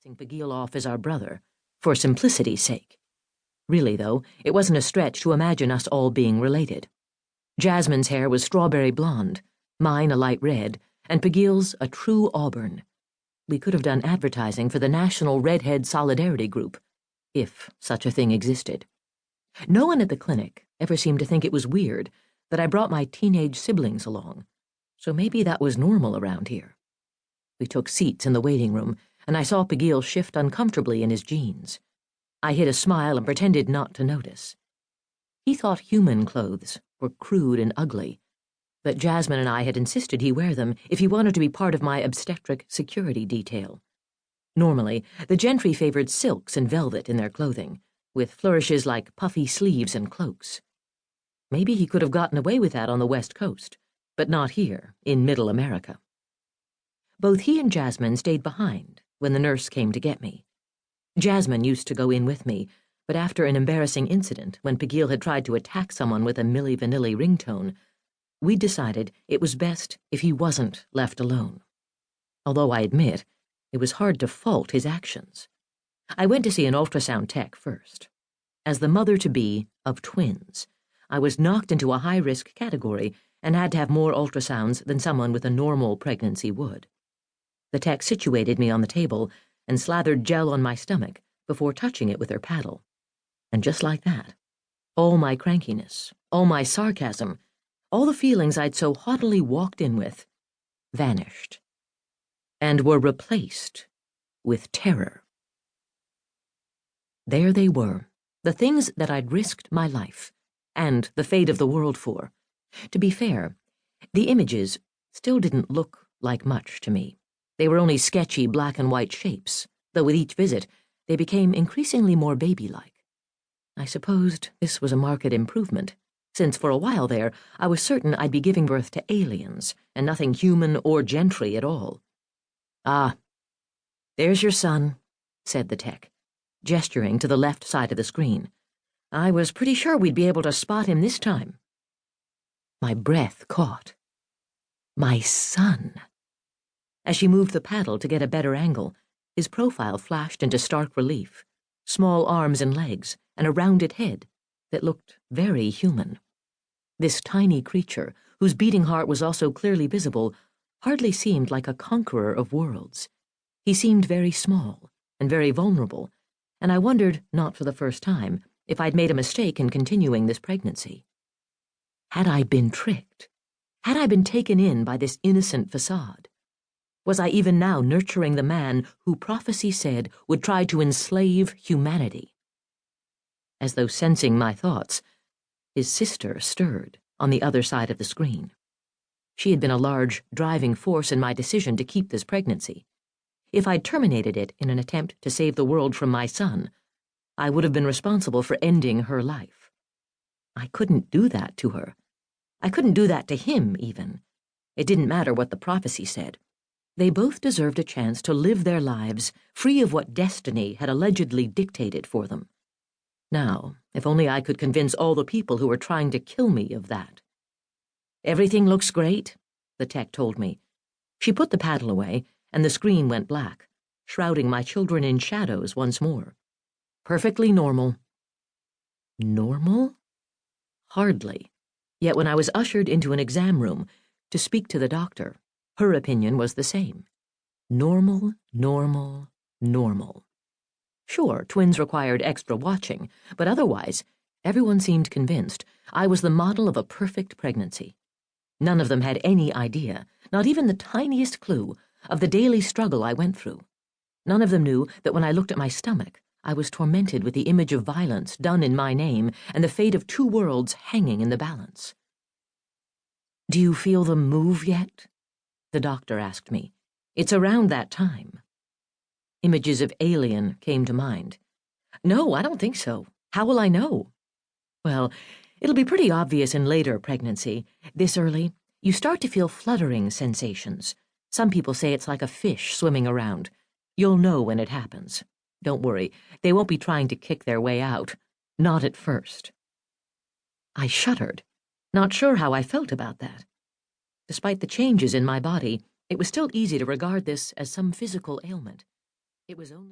Pagil off as our brother, for simplicity's sake. Really, though, it wasn't a stretch to imagine us all being related. Jasmine's hair was strawberry blonde, mine a light red, and Pagil's a true auburn. We could have done advertising for the National Redhead Solidarity Group, if such a thing existed. No one at the clinic ever seemed to think it was weird that I brought my teenage siblings along, so maybe that was normal around here. We took seats in the waiting room, and I saw Pagil shift uncomfortably in his jeans. I hid a smile and pretended not to notice. He thought human clothes were crude and ugly, but Jasmine and I had insisted he wear them if he wanted to be part of my obstetric security detail. Normally, the gentry favored silks and velvet in their clothing, with flourishes like puffy sleeves and cloaks. Maybe he could have gotten away with that on the West Coast, but not here, in Middle America. Both he and Jasmine stayed behind when the nurse came to get me. Jasmine used to go in with me, but after an embarrassing incident when Pagil had tried to attack someone with a Milli Vanilli ringtone, we decided it was best if he wasn't left alone. Although I admit, it was hard to fault his actions. I went to see an ultrasound tech first. As the mother-to-be of twins, I was knocked into a high-risk category and had to have more ultrasounds than someone with a normal pregnancy would. The tech situated me on the table and slathered gel on my stomach before touching it with her paddle. And just like that, all my crankiness, all my sarcasm, all the feelings I'd so haughtily walked in with, vanished, and were replaced with terror. There they were, the things that I'd risked my life, and the fate of the world for. To be fair, the images still didn't look like much to me. They were only sketchy black and white shapes, though with each visit they became increasingly more baby-like. I supposed this was a marked improvement, since for a while there I was certain I'd be giving birth to aliens, and nothing human or gentry at all. "Ah, there's your son," said the tech, gesturing to the left side of the screen. "I was pretty sure we'd be able to spot him this time." My breath caught. My son. As she moved the paddle to get a better angle, his profile flashed into stark relief, small arms and legs, and a rounded head that looked very human. This tiny creature, whose beating heart was also clearly visible, hardly seemed like a conqueror of worlds. He seemed very small and very vulnerable, and I wondered, not for the first time, if I'd made a mistake in continuing this pregnancy. Had I been tricked? Had I been taken in by this innocent facade? Was I even now nurturing the man who prophecy said would try to enslave humanity? As though sensing my thoughts, his sister stirred on the other side of the screen. She had been a large driving force in my decision to keep this pregnancy. If I'd terminated it in an attempt to save the world from my son, I would have been responsible for ending her life. I couldn't do that to her. I couldn't do that to him, even. It didn't matter what the prophecy said. They both deserved a chance to live their lives free of what destiny had allegedly dictated for them. Now, if only I could convince all the people who were trying to kill me of that. "Everything looks great," the tech told me. She put the paddle away, and the screen went black, shrouding my children in shadows once more. "Perfectly normal." Normal? Hardly. Yet when I was ushered into an exam room to speak to the doctor, her opinion was the same. Normal, normal, normal. Sure, twins required extra watching, but otherwise, everyone seemed convinced I was the model of a perfect pregnancy. None of them had any idea, not even the tiniest clue, of the daily struggle I went through. None of them knew that when I looked at my stomach, I was tormented with the image of violence done in my name and the fate of two worlds hanging in the balance. "Do you feel them move yet?" the doctor asked me. "It's around that time." Images of alien came to mind. "No, I don't think so. How will I know?" "Well, it'll be pretty obvious in later pregnancy. This early, you start to feel fluttering sensations. Some people say it's like a fish swimming around. You'll know when it happens. Don't worry, they won't be trying to kick their way out. Not at first." I shuddered, not sure how I felt about that. Despite the changes in my body, it was still easy to regard this as some physical ailment. It was only